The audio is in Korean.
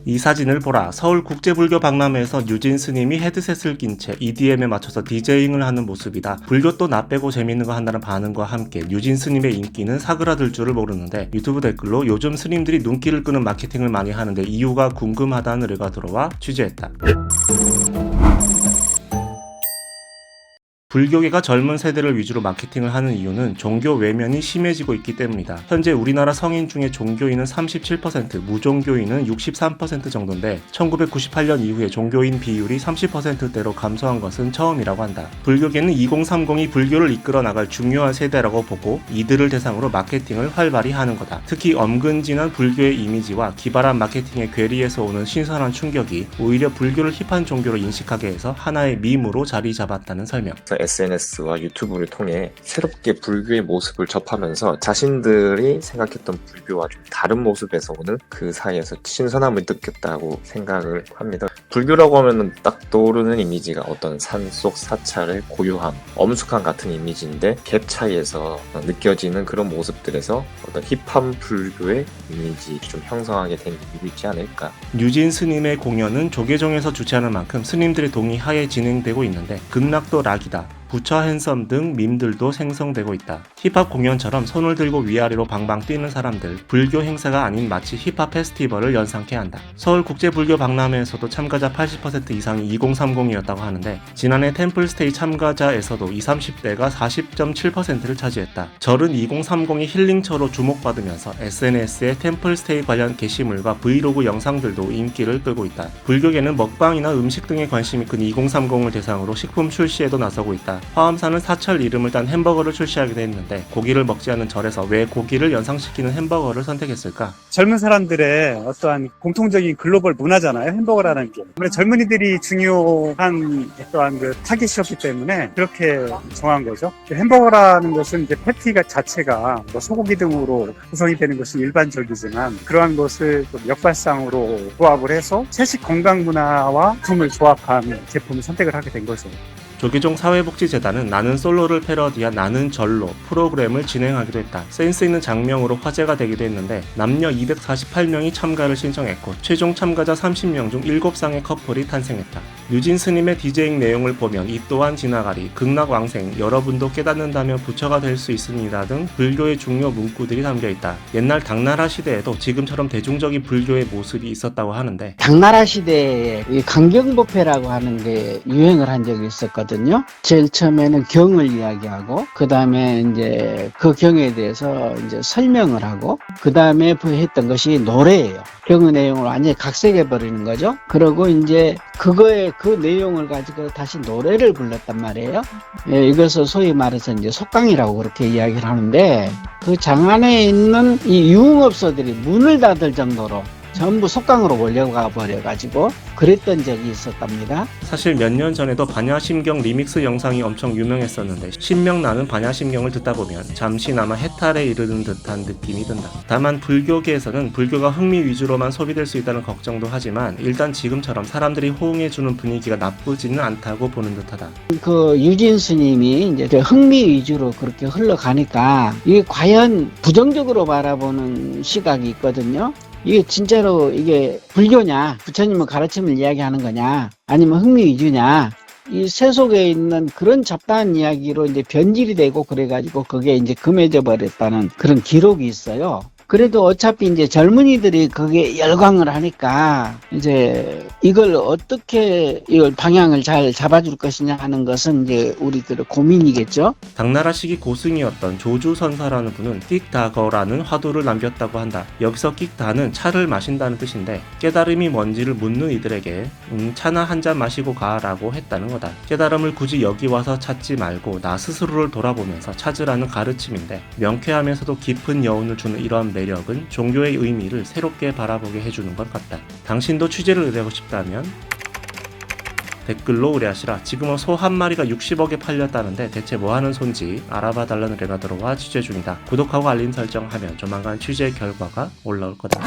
이 사진을 보라. 서울국제불교 박람회에서 유진 스님이 헤드셋을 낀 채 EDM에 맞춰서 디제잉을 하는 모습이다. 불교 또 나 빼고 재밌는 거 한다는 반응과 함께 유진 스님의 인기는 사그라들 줄을 모르는데 유튜브 댓글로 요즘 스님들이 눈길을 끄는 마케팅을 많이 하는데 이유가 궁금하다는 의뢰가 들어와 취재했다. 불교계가 젊은 세대를 위주로 마케팅을 하는 이유는 종교 외면이 심해지고 있기 때문이다. 현재 우리나라 성인 중에 종교인은 37%, 무종교인은 63% 정도인데 1998년 이후에 종교인 비율이 30%대로 감소한 것은 처음이라고 한다. 불교계는 2030이 불교를 이끌어 나갈 중요한 세대라고 보고 이들을 대상으로 마케팅을 활발히 하는 거다. 특히 엄근진한 불교의 이미지와 기발한 마케팅의 괴리에서 오는 신선한 충격이 오히려 불교를 힙한 종교로 인식하게 해서 하나의 밈으로 자리 잡았다는 설명. SNS와 유튜브를 통해 새롭게 불교의 모습을 접하면서 자신들이 생각했던 불교와 좀 다른 모습에서 오는 그 사이에서 신선함을 느꼈다고 생각을 합니다. 불교라고 하면 딱 떠오르는 이미지가 어떤 산속 사찰의 고요함, 엄숙함 같은 이미지인데 갭 차이에서 느껴지는 그런 모습들에서 어떤 힙한 불교의 이미지 좀 형성하게 된 이유가 있지 않을까. 유진 스님의 공연은 조계종에서 주최하는 만큼 스님들의 동의하에 진행되고 있는데 극락도 락이다, 부처 핸섬 등 밈들도 생성되고 있다. 힙합 공연처럼 손을 들고 위아래로 방방 뛰는 사람들, 불교 행사가 아닌 마치 힙합 페스티벌을 연상케 한다. 서울국제불교 박람회에서도 참가자 80% 이상이 2030이었다고 하는데 지난해 템플스테이 참가자에서도 20, 30대가 40.7%를 차지했다. 절은 2030이 힐링처로 주목받으면서 SNS에 템플스테이 관련 게시물과 브이로그 영상들도 인기를 끌고 있다. 불교계는 먹방이나 음식 등에 관심이 큰 2030을 대상으로 식품 출시에도 나서고 있다. 화엄사는 사찰 이름을 딴 햄버거를 출시하기도 했는데 고기를 먹지 않는 절에서 왜 고기를 연상시키는 햄버거를 선택했을까? 젊은 사람들의 어떠한 공통적인 글로벌 문화잖아요. 햄버거라는 게. 아무래도 젊은이들이 중요한 어떠한 그 타깃이었기 때문에 그렇게 정한 거죠. 햄버거라는 것은 이제 패티가 자체가 뭐 소고기 등으로 구성이 되는 것이 일반적이지만 그러한 것을 좀 역발상으로 조합을 해서 채식 건강 문화와 품을 조합한 제품을 선택을 하게 된 거죠. 조계종 사회복지재단은 나는 솔로를 패러디한 나는 절로 프로그램을 진행하기도 했다. 센스 있는 장명으로 화제가 되기도 했는데 남녀 248명이 참가를 신청했고 최종 참가자 30명 중 7쌍의 커플이 탄생했다. 유진 스님의 디제잉 내용을 보면 이 또한 지나가리, 극락왕생, 여러분도 깨닫는다면 부처가 될 수 있습니다 등 불교의 중요 문구들이 담겨있다. 옛날 당나라 시대에도 지금처럼 대중적인 불교의 모습이 있었다고 하는데 당나라 시대에 강경법회라고 하는 게 유행을 한 적이 있었거든요. 제일 처음에는 경을 이야기하고 그 다음에 이제 그 경에 대해서 이제 설명을 하고 그 다음에 했던 것이 노래예요. 경의 내용을 완전히 각색해 버리는 거죠. 그리고 이제 그거에 그 내용을 가지고 다시 노래를 불렀단 말이에요. 예, 이것을 소위 말해서 이제 속강이라고 그렇게 이야기를 하는데 그 장안에 있는 이 유흥업소들이 문을 닫을 정도로 전부 속강으로 몰려가 버려가지고 그랬던 적이 있었답니다. 사실 몇 년 전에도 반야심경 리믹스 영상이 엄청 유명했었는데 신명나는 반야심경을 듣다 보면 잠시나마 해탈에 이르는 듯한 느낌이 든다. 다만 불교계에서는 불교가 흥미 위주로만 소비될 수 있다는 걱정도 하지만 일단 지금처럼 사람들이 호응해주는 분위기가 나쁘지는 않다고 보는 듯하다. 그 유진 스님이 이제 그 흥미 위주로 그렇게 흘러가니까 이게 과연 부정적으로 바라보는 시각이 있거든요. 이게 진짜로 이게 불교냐, 부처님의 가르침을 이야기하는 거냐, 아니면 흥미 위주냐, 이 세속에 있는 그런 잡다한 이야기로 이제 변질이 되고 그래가지고 그게 이제 금해져 버렸다는 그런 기록이 있어요. 그래도 어차피 이제 젊은이들이 거기에 열광을 하니까 이제 이걸 어떻게 이걸 방향을 잘 잡아줄 것이냐 하는 것은 이제 우리들의 고민이겠죠. 당나라 시기 고승이었던 조주선사라는 분은 끽다거라는 화두를 남겼다고 한다. 여기서 끽다는 차를 마신다는 뜻인데 깨달음이 뭔지를 묻는 이들에게 차나 한 잔 마시고 가라고 했다는 거다. 깨달음을 굳이 여기 와서 찾지 말고 나 스스로를 돌아보면서 찾으라는 가르침인데 명쾌하면서도 깊은 여운을 주는 이런 매력은 종교의 의미를 새롭게 바라보게 해주는 것 같다. 당신도 취재를 의뢰하고 싶다면 댓글로 의뢰하시라. 지금은 소 한 마리가 60억에 팔렸다는데 대체 뭐하는 손지 알아봐 달라는 의뢰가 들어와 취재 중이다. 구독하고 알림 설정하면 조만간 취재 결과가 올라올 거다.